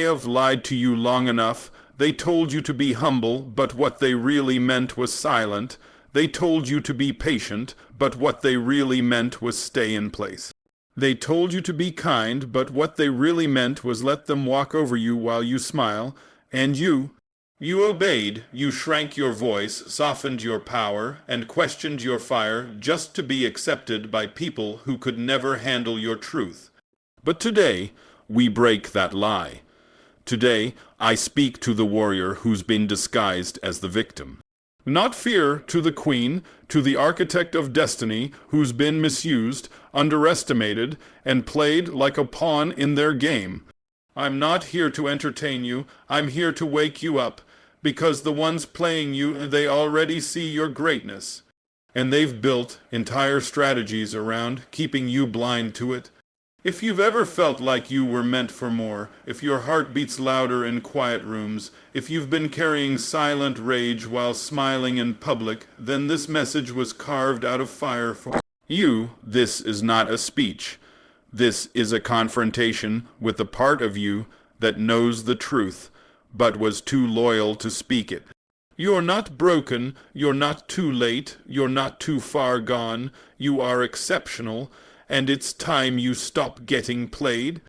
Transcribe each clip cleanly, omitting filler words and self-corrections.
have lied to you long enough. They told you to be humble, but what they really meant was silent. They told you to be patient, but what they really meant was stay in place. They told you to be kind, but what they really meant was let them walk over you while you smile. And you obeyed. You shrank your voice, softened your power, and questioned your fire just to be accepted by people who could never handle your truth. But today, we break that lie. Today, I speak to the warrior who's been disguised as the victim. Not fear to the queen, to the architect of destiny who's been misused, underestimated, and played like a pawn in their game. I'm not here to entertain you. I'm here to wake you up, because the ones playing you, they already see your greatness. And they've built entire strategies around keeping you blind to it. If you've ever felt like you were meant for more, if your heart beats louder in quiet rooms, if you've been carrying silent rage while smiling in public, then this message was carved out of fire for you. This is not a speech. This is a confrontation with the part of you that knows the truth, but was too loyal to speak it. You're not broken, you're not too late, you're not too far gone, you are exceptional, and it's time you stop getting played.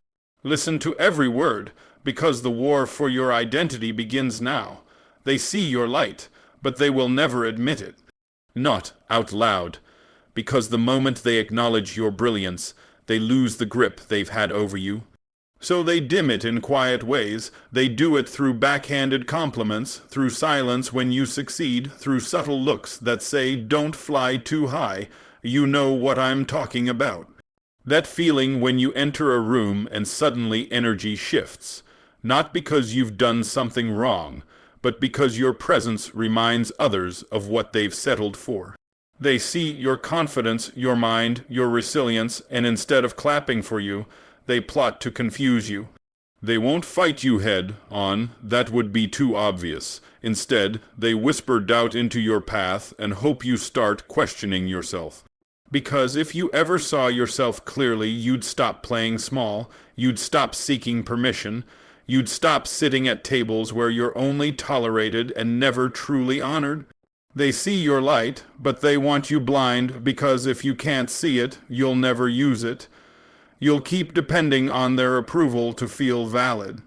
Listen to every word, because the war for your identity begins now. They see your light, but they will never admit it. Not out loud, because the moment they acknowledge your brilliance, they lose the grip they've had over you. So they dim it in quiet ways. They do it through backhanded compliments, through silence when you succeed, through subtle looks that say, "Don't fly too high. You know what I'm talking about." That feeling when you enter a room and suddenly energy shifts, not because you've done something wrong, but because your presence reminds others of what they've settled for. They see your confidence, your mind, your resilience, and instead of clapping for you, they plot to confuse you. They won't fight you head on, that would be too obvious. Instead, they whisper doubt into your path and hope you start questioning yourself. Because if you ever saw yourself clearly, you'd stop playing small, you'd stop seeking permission, you'd stop sitting at tables where you're only tolerated and never truly honored. They see your light, but they want you blind, because if you can't see it, you'll never use it. You'll keep depending on their approval to feel valid.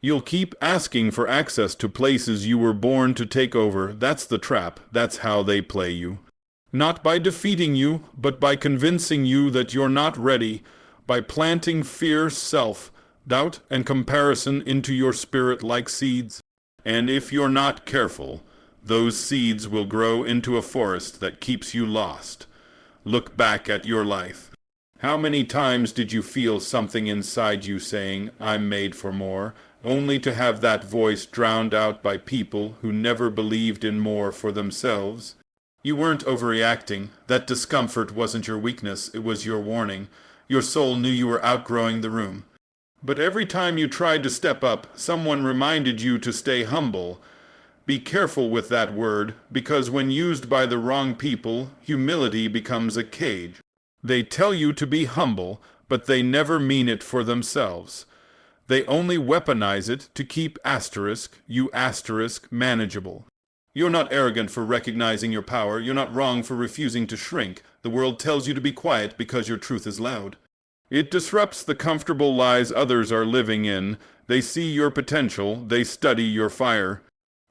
You'll keep asking for access to places you were born to take over. That's the trap. That's how they play you. Not by defeating you, but by convincing you that you're not ready, by planting fear, self-doubt, and comparison into your spirit like seeds. And if you're not careful, those seeds will grow into a forest that keeps you lost. Look back at your life. How many times did you feel something inside you saying, "I'm made for more," only to have that voice drowned out by people who never believed in more for themselves? You weren't overreacting. That discomfort wasn't your weakness, it was your warning. Your soul knew you were outgrowing the room. But every time you tried to step up, someone reminded you to stay humble. Be careful with that word, because when used by the wrong people, humility becomes a cage. They tell you to be humble, but they never mean it for themselves. They only weaponize it to keep you manageable. You're not arrogant for recognizing your power. You're not wrong for refusing to shrink. The world tells you to be quiet because your truth is loud. It disrupts the comfortable lies others are living in. They see your potential. They study your fire.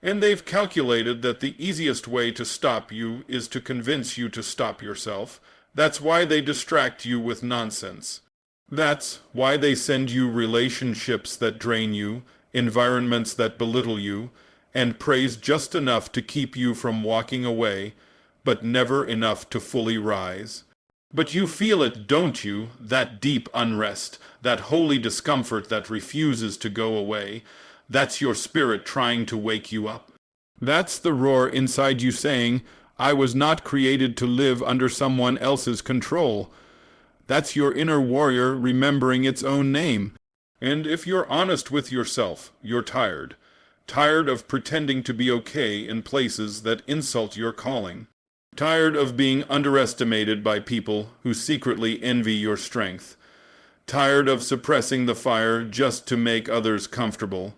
And they've calculated that the easiest way to stop you is to convince you to stop yourself. That's why they distract you with nonsense. That's why they send you relationships that drain you, environments that belittle you, and praise just enough to keep you from walking away, but never enough to fully rise. But you feel it, don't you? That deep unrest, that holy discomfort that refuses to go away. That's your spirit trying to wake you up. That's the roar inside you saying, "I was not created to live under someone else's control." That's your inner warrior remembering its own name. And if you're honest with yourself, you're tired. Tired of pretending to be okay in places that insult your calling. Tired of being underestimated by people who secretly envy your strength. tired of suppressing the fire just to make others comfortable.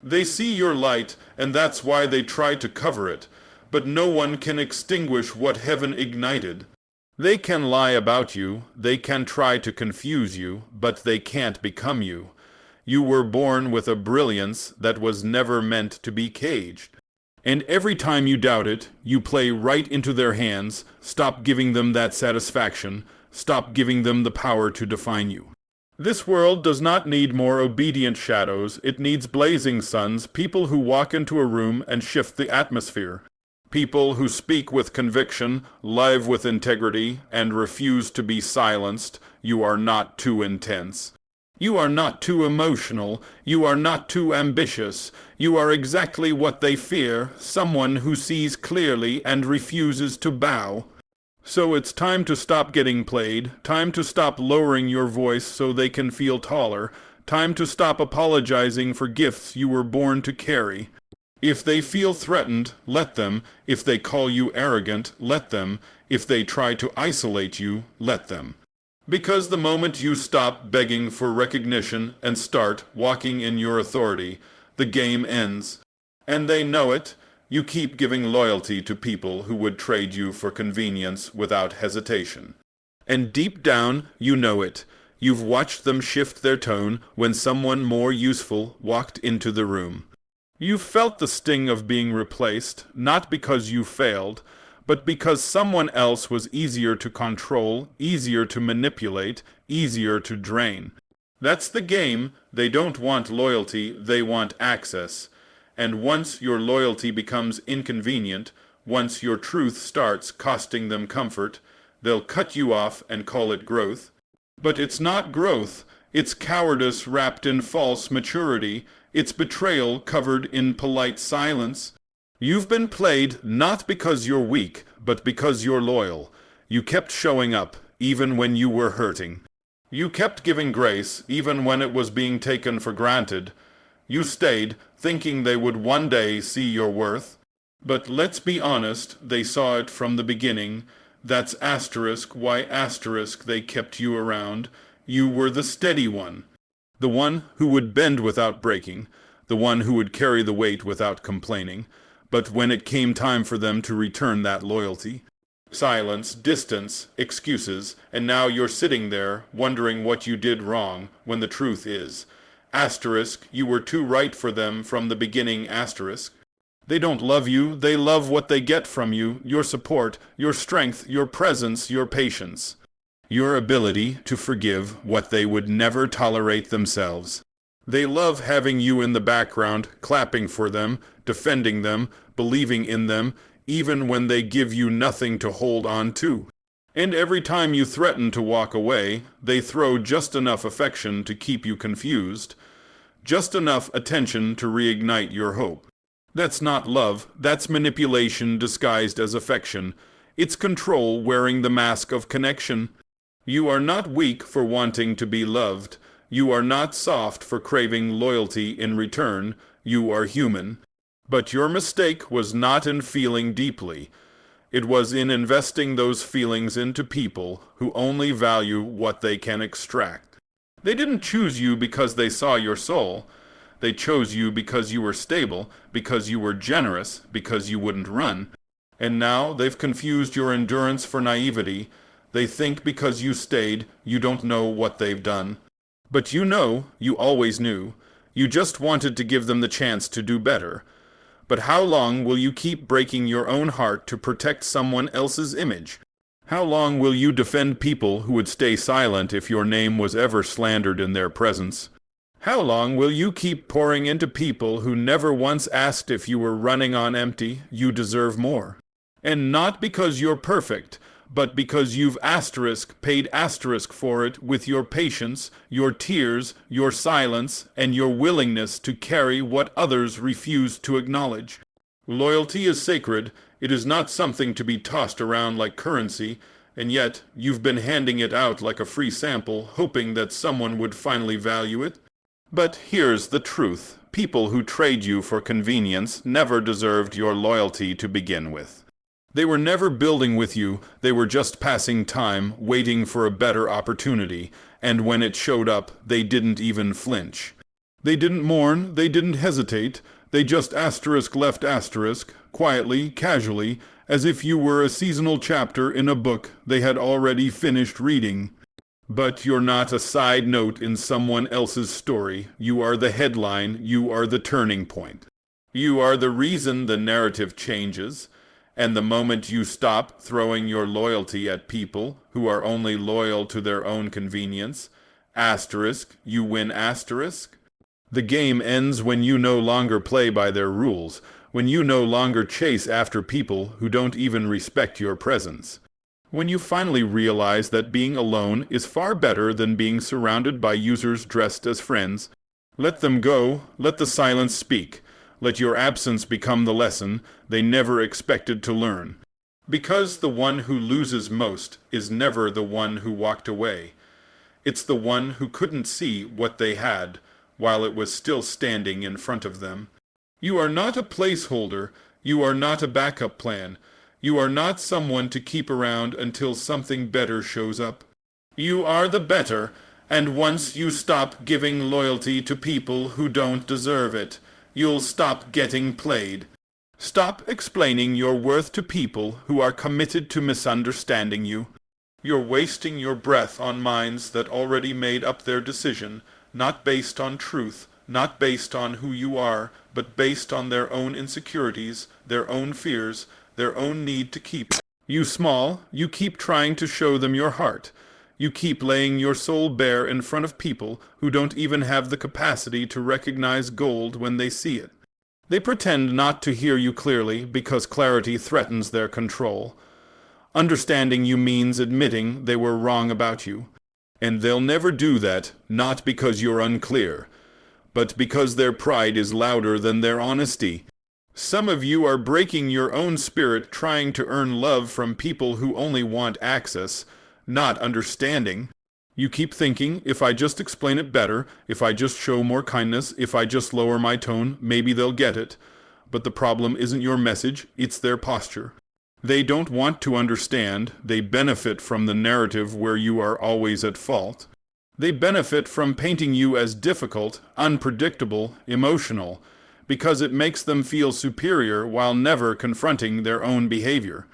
They see your light, and that's why they try to cover it, but no one can extinguish what heaven ignited. They can lie about you, they can try to confuse you, but they can't become you. You were born with a brilliance that was never meant to be caged. And every time you doubt it, you play right into their hands. Stop giving them that satisfaction. Stop giving them the power to define you. This world does not need more obedient shadows. It needs blazing suns, people who walk into a room and shift the atmosphere. People who speak with conviction, live with integrity, and refuse to be silenced. You are not too intense. You are not too emotional. You are not too ambitious. You are exactly what they fear, someone who sees clearly and refuses to bow. So it's time to stop getting played, time to stop lowering your voice so they can feel taller, time to stop apologizing for gifts you were born to carry. If they feel threatened, let them. If they call you arrogant, let them. If they try to isolate you, let them. Because the moment you stop begging for recognition and start walking in your authority, the game ends. And they know it. You keep giving loyalty to people who would trade you for convenience without hesitation. And deep down, you know it. You've watched them shift their tone when someone more useful walked into the room. You've felt the sting of being replaced, not because you failed, but because someone else was easier to control, easier to manipulate, easier to drain. That's the game. They don't want loyalty, they want access. And once your loyalty becomes inconvenient, once your truth starts costing them comfort, they'll cut you off and call it growth. But it's not growth. It's cowardice wrapped in false maturity. It's betrayal covered in polite silence. You've been played not because you're weak, but because you're loyal. You kept showing up, even when you were hurting. You kept giving grace, even when it was being taken for granted. You stayed, thinking they would one day see your worth. But let's be honest, they saw it from the beginning. That's why they kept you around. You were the steady one. The one who would bend without breaking. The one who would carry the weight without complaining. But when it came time for them to return that loyalty, silence, distance, excuses, and now you're sitting there wondering what you did wrong when the truth is, you were too right for them from the beginning, They don't love you, they love what they get from you, your support, your strength, your presence, your patience, your ability to forgive what they would never tolerate themselves. They love having you in the background, clapping for them, defending them, believing in them, even when they give you nothing to hold on to. And every time you threaten to walk away, they throw just enough affection to keep you confused, just enough attention to reignite your hope. That's not love, that's manipulation disguised as affection. It's control wearing the mask of connection. You are not weak for wanting to be loved. You are not soft for craving loyalty in return. You are human. But your mistake was not in feeling deeply. It was in investing those feelings into people who only value what they can extract. They didn't choose you because they saw your soul. They chose you because you were stable, because you were generous, because you wouldn't run. And now they've confused your endurance for naivety. They think because you stayed, you don't know what they've done. But you know, you always knew. You just wanted to give them the chance to do better. But how long will you keep breaking your own heart to protect someone else's image? How long will you defend people who would stay silent if your name was ever slandered in their presence? How long will you keep pouring into people who never once asked if you were running on empty? You deserve more. And not because you're perfect, but because you've paid for it with your patience, your tears, your silence, and your willingness to carry what others refuse to acknowledge. Loyalty is sacred. It is not something to be tossed around like currency, and yet you've been handing it out like a free sample, hoping that someone would finally value it. But here's the truth. People who trade you for convenience never deserved your loyalty to begin with. They were never building with you, they were just passing time, waiting for a better opportunity, and when it showed up, they didn't even flinch. They didn't mourn, they didn't hesitate, they just left asterisk, quietly, casually, as if you were a seasonal chapter in a book they had already finished reading. But you're not a side note in someone else's story. You are the headline, you are the turning point. You are the reason the narrative changes, and the moment you stop throwing your loyalty at people who are only loyal to their own convenience, you win asterisk. The game ends when you no longer play by their rules, when you no longer chase after people who don't even respect your presence. When you finally realize that being alone is far better than being surrounded by users dressed as friends, let them go, let the silence speak, let your absence become the lesson they never expected to learn. Because the one who loses most is never the one who walked away. It's the one who couldn't see what they had while it was still standing in front of them. You are not a placeholder, you are not a backup plan. You are not someone to keep around until something better shows up. You are the better, and once you stop giving loyalty to people who don't deserve it, you'll stop getting played. Stop explaining your worth to people who are committed to misunderstanding you. You're wasting your breath on minds that already made up their decision, not based on truth, not based on who you are, but based on their own insecurities, their own fears, their own need to keep you small. You keep trying to show them your heart. You keep laying your soul bare in front of people who don't even have the capacity to recognize gold when they see it. They pretend not to hear you clearly because clarity threatens their control. Understanding you means admitting they were wrong about you. And they'll never do that, not because you're unclear, but because their pride is louder than their honesty. Some of you are breaking your own spirit trying to earn love from people who only want access, not understanding. You keep thinking, if I just explain it better, if I just show more kindness, if I just lower my tone, maybe they'll get it. But the problem isn't your message, it's their posture. They don't want to understand, they benefit from the narrative where you are always at fault. They benefit from painting you as difficult, unpredictable, emotional, because it makes them feel superior while never confronting their own behavior.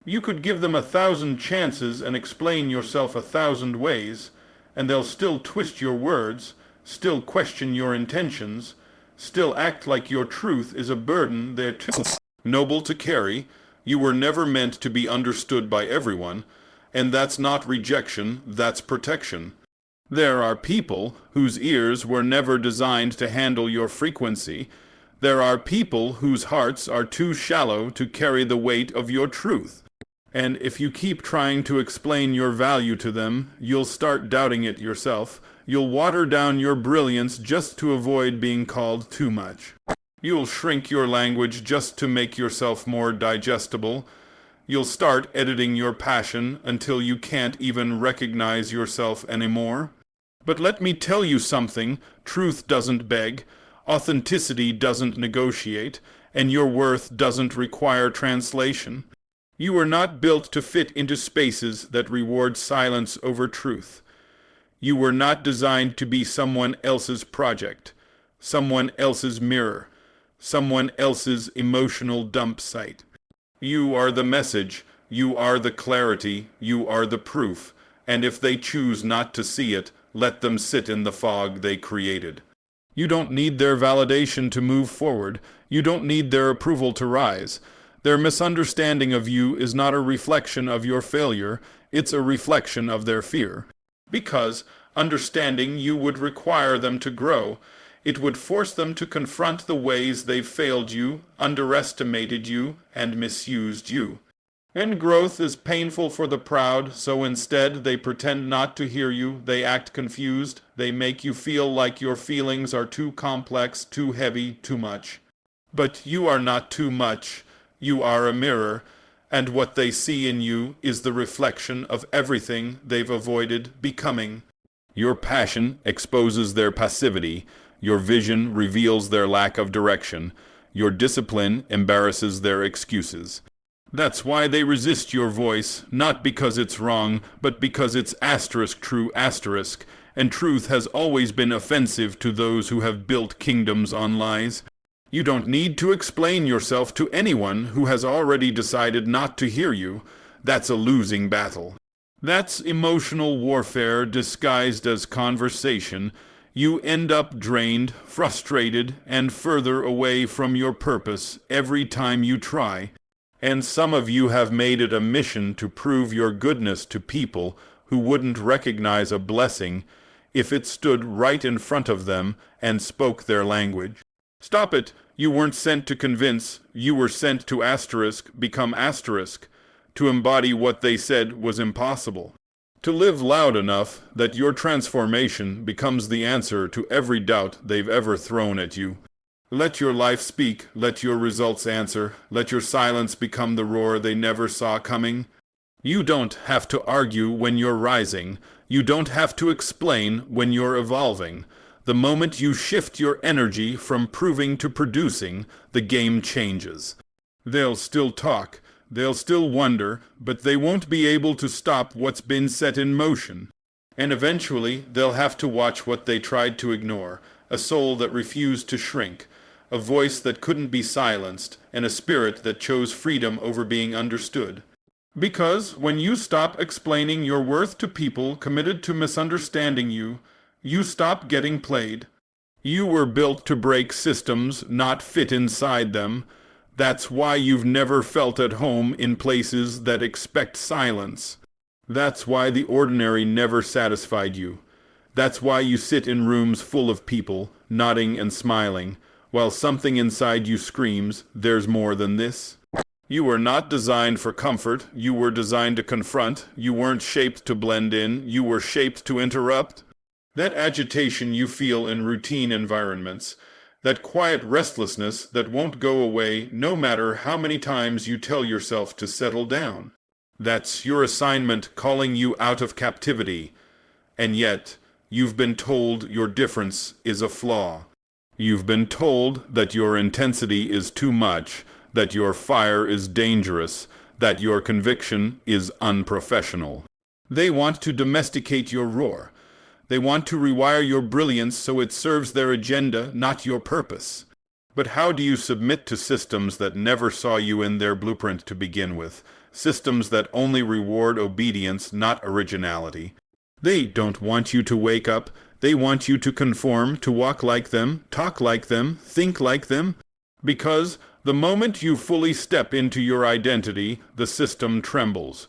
You could give them 1,000 chances and explain yourself 1,000 ways, and they'll still twist your words, still question your intentions, still act like your truth is a burden they're too noble to carry. You were never meant to be understood by everyone, and that's not rejection, that's protection. There are people whose ears were never designed to handle your frequency. There are people whose hearts are too shallow to carry the weight of your truth. And if you keep trying to explain your value to them, you'll start doubting it yourself. You'll water down your brilliance just to avoid being called too much. You'll shrink your language just to make yourself more digestible. You'll start editing your passion until you can't even recognize yourself anymore. But let me tell you something, truth doesn't beg. Authenticity doesn't negotiate, and your worth doesn't require translation. You were not built to fit into spaces that reward silence over truth. You were not designed to be someone else's project, someone else's mirror, someone else's emotional dump site. You are the message, you are the clarity, you are the proof, and if they choose not to see it, let them sit in the fog they created. You don't need their validation to move forward. You don't need their approval to rise. Their misunderstanding of you is not a reflection of your failure, it's a reflection of their fear. Because understanding you would require them to grow. It would force them to confront the ways they've failed you, underestimated you, and misused you. And growth is painful for the proud, so instead they pretend not to hear you, they act confused, they make you feel like your feelings are too complex, too heavy, too much. But you are not too much, you are a mirror, and what they see in you is the reflection of everything they've avoided becoming. Your passion exposes their passivity, your vision reveals their lack of direction, your discipline embarrasses their excuses. That's why they resist your voice, not because it's wrong, but because it's asterisk true asterisk, and truth has always been offensive to those who have built kingdoms on lies. You don't need to explain yourself to anyone who has already decided not to hear you. That's a losing battle. That's emotional warfare disguised as conversation. You end up drained, frustrated, and further away from your purpose every time you try. And some of you have made it a mission to prove your goodness to people who wouldn't recognize a blessing if it stood right in front of them and spoke their language. Stop it! You weren't sent to convince, you were sent to become asterisk, to embody what they said was impossible. To live loud enough that your transformation becomes the answer to every doubt they've ever thrown at you. Let your life speak, let your results answer, let your silence become the roar they never saw coming. You don't have to argue when you're rising. You don't have to explain when you're evolving. The moment you shift your energy from proving to producing, the game changes. They'll still talk, they'll still wonder, but they won't be able to stop what's been set in motion. And eventually, they'll have to watch what they tried to ignore, a soul that refused to shrink, a voice that couldn't be silenced, and a spirit that chose freedom over being understood. Because when you stop explaining your worth to people committed to misunderstanding you, you stop getting played. You were built to break systems, not fit inside them. That's why you've never felt at home in places that expect silence. That's why the ordinary never satisfied you. That's why you sit in rooms full of people, nodding and smiling, while something inside you screams, "There's more than this." You were not designed for comfort. You were designed to confront. You weren't shaped to blend in. You were shaped to interrupt. That agitation you feel in routine environments, that quiet restlessness that won't go away no matter how many times you tell yourself to settle down. That's your assignment calling you out of captivity. And yet, you've been told your difference is a flaw. You've been told that your intensity is too much, that your fire is dangerous, that your conviction is unprofessional. They want to domesticate your roar. They want to rewire your brilliance so it serves their agenda, not your purpose. But how do you submit to systems that never saw you in their blueprint to begin with? Systems that only reward obedience, not originality. They don't want you to wake up. They want you to conform, to walk like them, talk like them, think like them. Because the moment you fully step into your identity, the system trembles.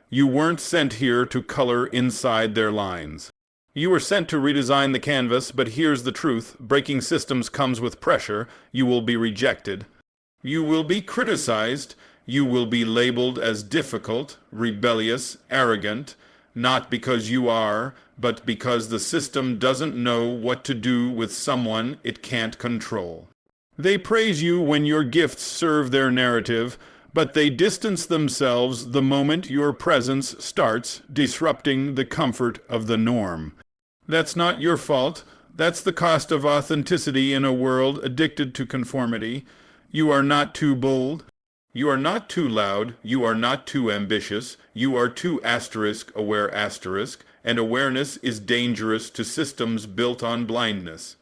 You weren't sent here to color inside their lines. You were sent to redesign the canvas, but here's the truth. Breaking systems comes with pressure. You will be rejected. You will be criticized. You will be labeled as difficult, rebellious, arrogant, not because you are, but because the system doesn't know what to do with someone it can't control. They praise you when your gifts serve their narrative, but they distance themselves the moment your presence starts disrupting the comfort of the norm. That's not your fault. That's the cost of authenticity in a world addicted to conformity. You are not too bold. You are not too loud. You are not too ambitious. You are too aware and awareness is dangerous to systems built on blindness.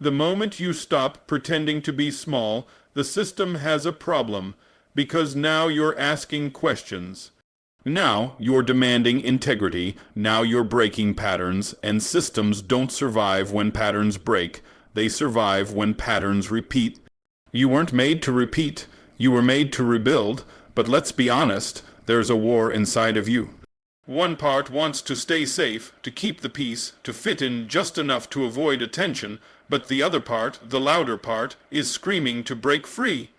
The moment you stop pretending to be small, the system has a problem, because now you're asking questions. Now you're demanding integrity, now you're breaking patterns, and systems don't survive when patterns break. They survive when patterns repeat. You weren't made to repeat, you were made to rebuild, but let's be honest, there's a war inside of you. One part wants to stay safe, to keep the peace, to fit in just enough to avoid attention, but the other part, the louder part, is screaming to break free.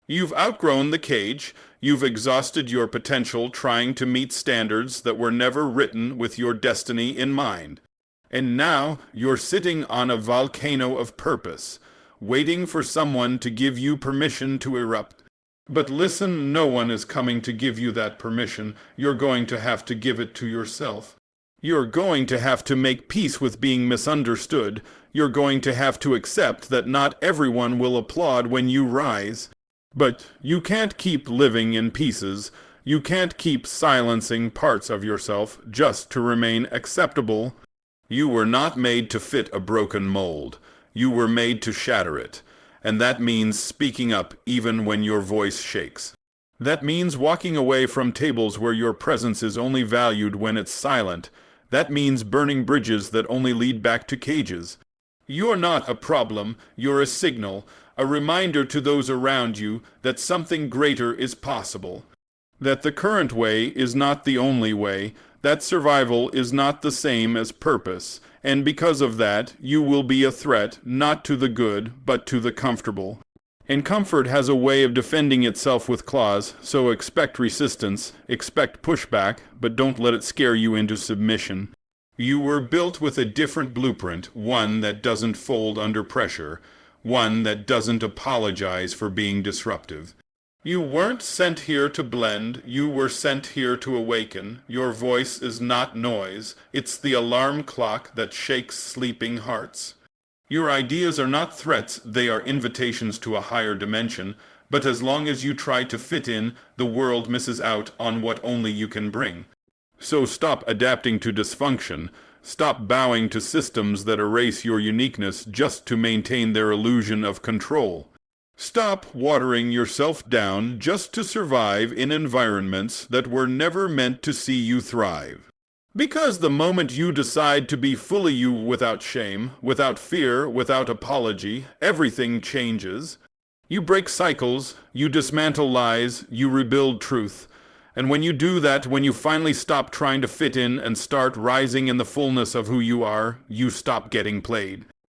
You've outgrown the cage. You've exhausted your potential trying to meet standards that were never written with your destiny in mind. And now you're sitting on a volcano of purpose, waiting for someone to give you permission to erupt. But listen, no one is coming to give you that permission. You're going to have to give it to yourself. You're going to have to make peace with being misunderstood. You're going to have to accept that not everyone will applaud when you rise. But you can't keep living in pieces. You can't keep silencing parts of yourself just to remain acceptable. You were not made to fit a broken mold. You were made to shatter it. And that means speaking up even when your voice shakes. That means walking away from tables where your presence is only valued when it's silent. That means burning bridges that only lead back to cages. You're not a problem, you're a signal, a reminder to those around you that something greater is possible. That the current way is not the only way, that survival is not the same as purpose, and because of that, you will be a threat not to the good, but to the comfortable. And comfort has a way of defending itself with claws, so expect resistance, expect pushback, but don't let it scare you into submission. You were built with a different blueprint, one that doesn't fold under pressure, one that doesn't apologize for being disruptive. You weren't sent here to blend, you were sent here to awaken. Your voice is not noise, it's the alarm clock that shakes sleeping hearts. Your ideas are not threats, they are invitations to a higher dimension, but as long as you try to fit in, the world misses out on what only you can bring. So stop adapting to dysfunction. Stop bowing to systems that erase your uniqueness just to maintain their illusion of control. Stop watering yourself down just to survive in environments that were never meant to see you thrive. Because the moment you decide to be fully you without shame, without fear, without apology, everything changes. You break cycles, you dismantle lies, you rebuild truth. And when you do that, when you finally stop trying to fit in and start rising in the fullness of who you are, you stop getting played.